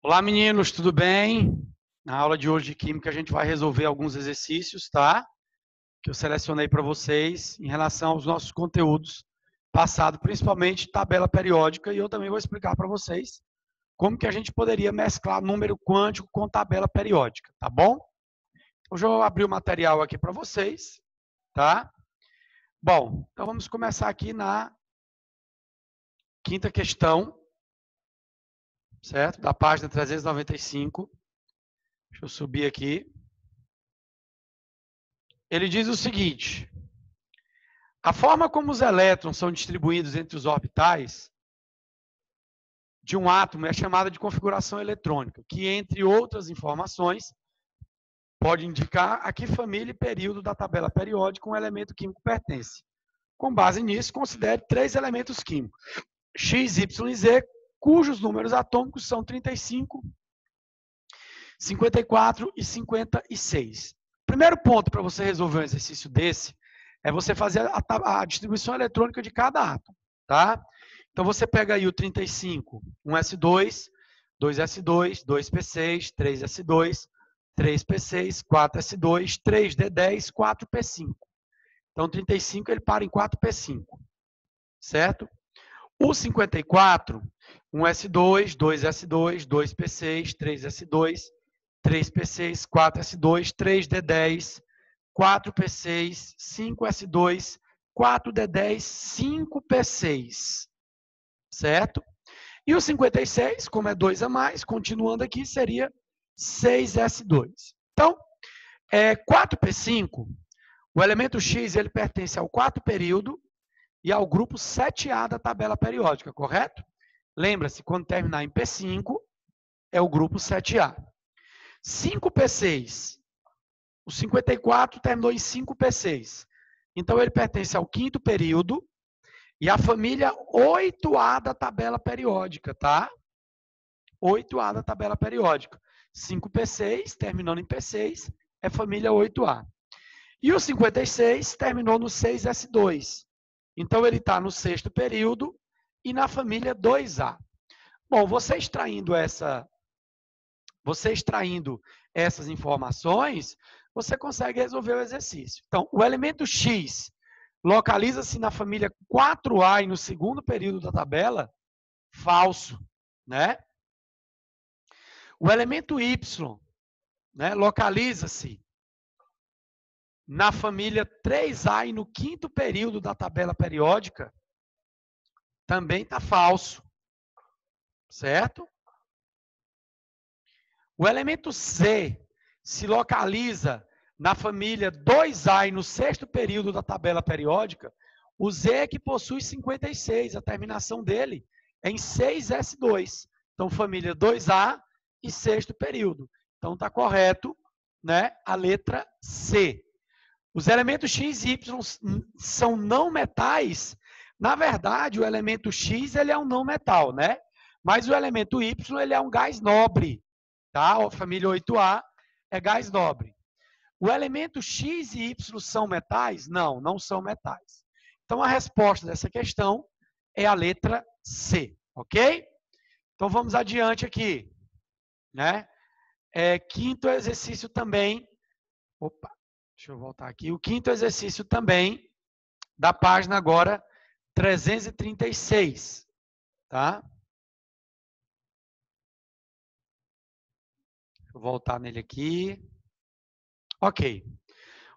Olá, meninos, tudo bem? Na aula de hoje de Química, a gente vai resolver alguns exercícios, tá? Que eu selecionei para vocês em relação aos nossos conteúdos passados, principalmente tabela periódica, e eu também vou explicar para vocês como que a gente poderia mesclar número quântico com tabela periódica, tá bom? Hoje eu vou abrir o material aqui para vocês, tá? Bom, então vamos começar aqui na quinta questão, certo? Da página 395. Deixa eu subir aqui. Ele diz o seguinte: a forma como os elétrons são distribuídos entre os orbitais de um átomo é chamada de configuração eletrônica, que, entre outras informações, pode indicar a que família e período da tabela periódica um elemento químico pertence. Com base nisso, considere 3 elementos químicos, X, Y e Z, cujos números atômicos são 35, 54 e 56. Primeiro ponto para você resolver um exercício desse é você fazer a distribuição eletrônica de cada átomo, tá? Então você pega aí o 35, 1s2, 2s2, 2p6, 3s2, 3p6, 4s2, 3d10, 4p5. Então 35 ele para em 4p5, certo? O 54, 1s2, 2s2, 2p6, 3s2, 3p6, 4s2, 3d10, 4p6, 5s2, 4d10, 5p6, certo? E o 56, como é 2 a mais, continuando aqui, seria 6s2. Então, 4p5, o elemento X ele pertence ao quarto período e ao grupo 7A da tabela periódica, correto? Lembra-se, quando terminar em P5, é o grupo 7A. 5p6, o 54 terminou em 5p6. Então, ele pertence ao quinto período e à família 8A da tabela periódica, tá? 8A da tabela periódica. 5p6, terminando em P6, é família 8A. E o 56 terminou no 6s2. Então, ele está no sexto período e na família 2A. Bom, você extraindo essas informações, você consegue resolver o exercício. Então, o elemento X localiza-se na família 4A e no segundo período da tabela? Falso, né? O elemento Y, né, localiza-se na família 3A e no quinto período da tabela periódica? Também está falso, certo? O elemento C se localiza na família 2A e no sexto período da tabela periódica. O Z é que possui 56, a terminação dele é em 6s2. Então, família 2A e sexto período. Então, está correto, né, a letra C. Os elementos X e Y são não metais. Na verdade, o elemento X ele é um não metal, né? Mas o elemento Y ele é um gás nobre. Tá? A família 8A é gás nobre. O elemento X e Y são metais? Não, não são metais. Então, a resposta dessa questão é a letra C, ok? Então, vamos adiante aqui. Né? Quinto exercício também. Opa, deixa eu voltar aqui. O quinto exercício também, da página agora 336. Tá? Vou voltar nele aqui. Ok.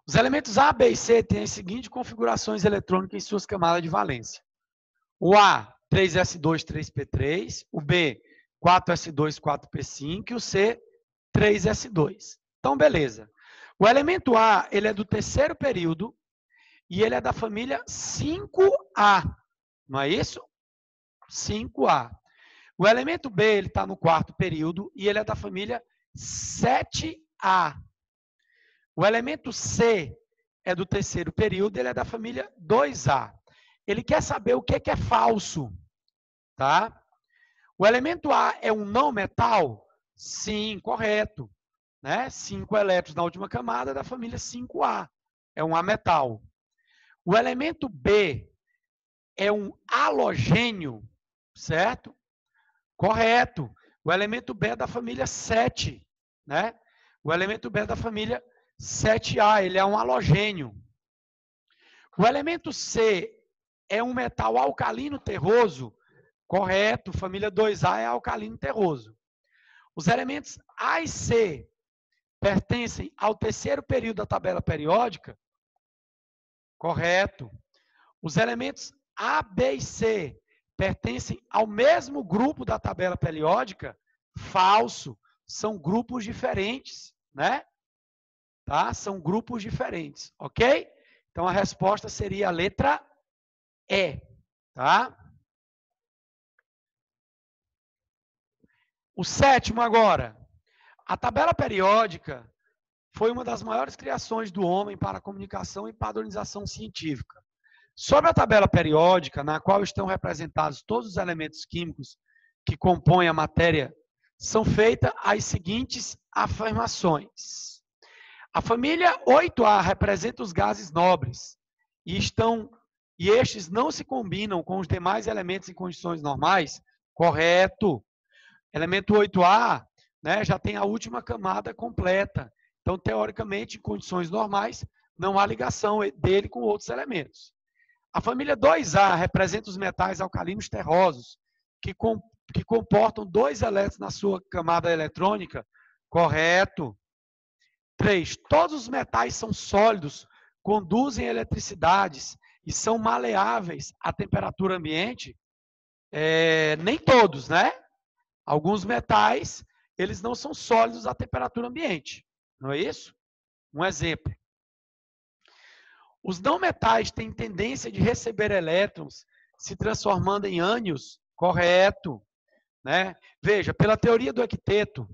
Os elementos A, B e C têm as seguintes configurações eletrônicas em suas camadas de valência. O A, 3s2, 3p3. O B, 4s2, 4p5. E o C, 3s2. Então, beleza. O elemento A, ele é do terceiro período e ele é da família 5A. Não é isso? 5A. O elemento B, ele está no quarto período e ele é da família 7A. O elemento C é do terceiro período, ele é da família 2A. Ele quer saber o que é falso, tá? O elemento A é um não metal? Sim, correto. Né? 5 elétrons na última camada da família 5A. É um ametal. O elemento B é um halogênio, certo? Correto. O elemento B é da família 7, né? O elemento B é da família 7A, ele é um halogênio. O elemento C é um metal alcalino terroso, correto, família 2A é alcalino terroso. Os elementos A e C pertencem ao terceiro período da tabela periódica, correto. Os elementos A, B e C pertencem ao mesmo grupo da tabela periódica, falso, são grupos diferentes, né? Tá? São grupos diferentes, ok? Então a resposta seria a letra E, tá? O sétimo agora. A tabela periódica foi uma das maiores criações do homem para a comunicação e padronização científica. Sobre a tabela periódica, na qual estão representados todos os elementos químicos que compõem a matéria, são feitas as seguintes afirmações. A família 8A representa os gases nobres e estes não se combinam com os demais elementos em condições normais? Correto. Elemento 8A, né, já tem a última camada completa. Então, teoricamente, em condições normais, não há ligação dele com outros elementos. A família 2A representa os metais alcalinos terrosos, que comportam 2 elétrons na sua camada eletrônica. Correto. 3. Todos os metais são sólidos, conduzem eletricidades e são maleáveis à temperatura ambiente? Nem todos, né? Alguns metais, eles não são sólidos à temperatura ambiente. Não é isso? Um exemplo. Os não metais têm tendência de receber elétrons se transformando em ânions? Correto. Né? Veja, pela teoria do octeto,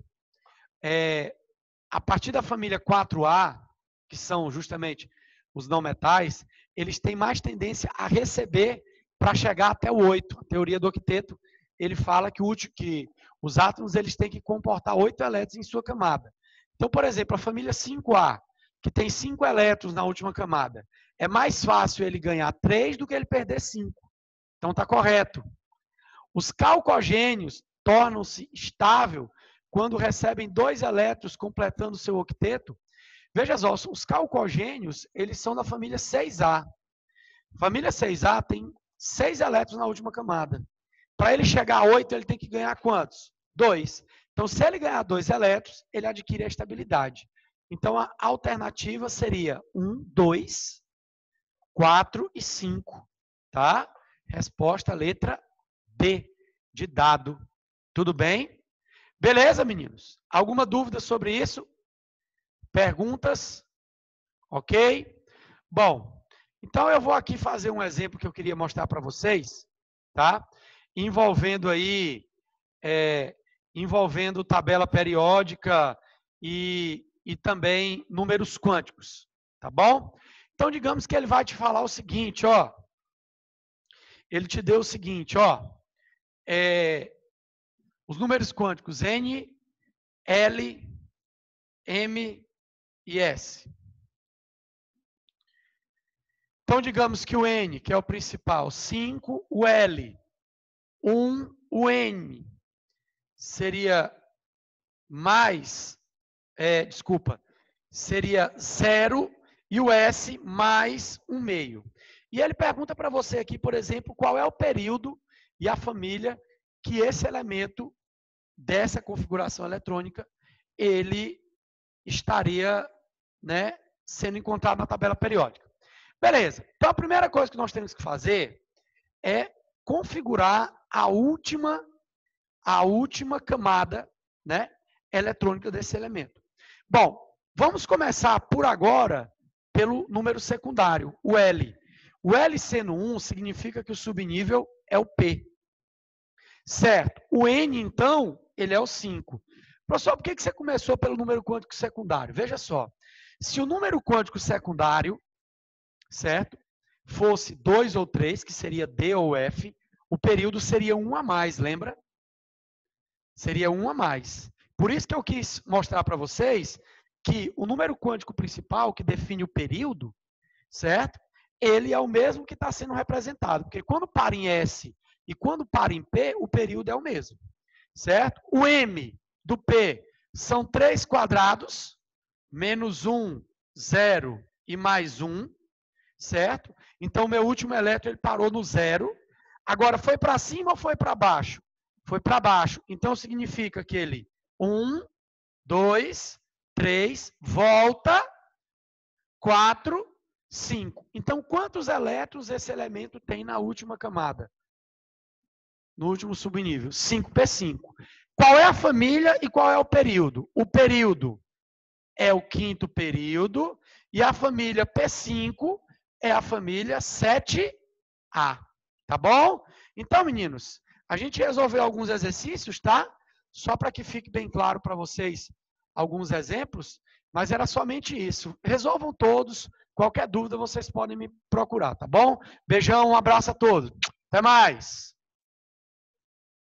a partir da família 4A, que são justamente os não metais, eles têm mais tendência a receber para chegar até o 8. A teoria do octeto, ele fala que os átomos eles têm que comportar 8 elétrons em sua camada. Então, por exemplo, a família 5A, que tem 5 elétrons na última camada, é mais fácil ele ganhar 3 do que ele perder 5. Então, está correto. Os calcogênios tornam-se estável quando recebem 2 elétrons completando seu octeto. Veja só, os calcogênios, eles são da família 6A. A família 6A tem 6 elétrons na última camada. Para ele chegar a 8, ele tem que ganhar quantos? 2. Então, se ele ganhar 2 elétrons, ele adquire a estabilidade. Então, a alternativa seria 1, 2, 4 e 5. Tá? Resposta, letra D, de dado. Tudo bem? Beleza, meninos? Alguma dúvida sobre isso? Perguntas? Ok? Bom, então eu vou aqui fazer um exemplo que eu queria mostrar para vocês, tá? Envolvendo aí, envolvendo tabela periódica e também números quânticos, tá bom? Então, digamos que ele vai te falar o seguinte, ó. Ele te deu o seguinte, ó. Os números quânticos N, L, M e S. Então, digamos que o N, que é o principal, 5, o L, 1, o N seria mais, seria 0 e o S mais 1/2. E ele pergunta para você aqui, por exemplo, qual é o período e a família que esse elemento dessa configuração eletrônica, ele estaria, né, sendo encontrado na tabela periódica. Beleza. Então, a primeira coisa que nós temos que fazer é configurar a última camada, né, eletrônica desse elemento. Bom, vamos começar por agora pelo número secundário, o L. O L sendo 1 significa que o subnível é o P. Certo. O N, então, ele é o 5. Professor, por que você começou pelo número quântico secundário? Veja só. Se o número quântico secundário, certo, fosse 2 ou 3, que seria D ou F, o período seria 1 a mais, lembra? Seria 1 a mais. Por isso que eu quis mostrar para vocês que o número quântico principal, que define o período, certo? Ele é o mesmo que está sendo representado. Porque quando para em S e quando para em P, o período é o mesmo. certo? O M do P são 3 quadrados, menos 1, 0 e mais 1, certo? Então, meu último elétron ele parou no 0. Agora, foi para cima ou foi para baixo? Foi para baixo. Então, significa que ele 1, 2, 3, volta, 4, 5. Então, quantos elétrons esse elemento tem na última camada? No último subnível? 5p5. Qual é a família e qual é o período? O período é o quinto período e a família P5 é a família 7A. Tá bom? Então, meninos, a gente resolveu alguns exercícios, tá? Só para que fique bem claro para vocês alguns exemplos, mas era somente isso. Resolvam todos. Qualquer dúvida, vocês podem me procurar, tá bom? Beijão, um abraço a todos. Até mais!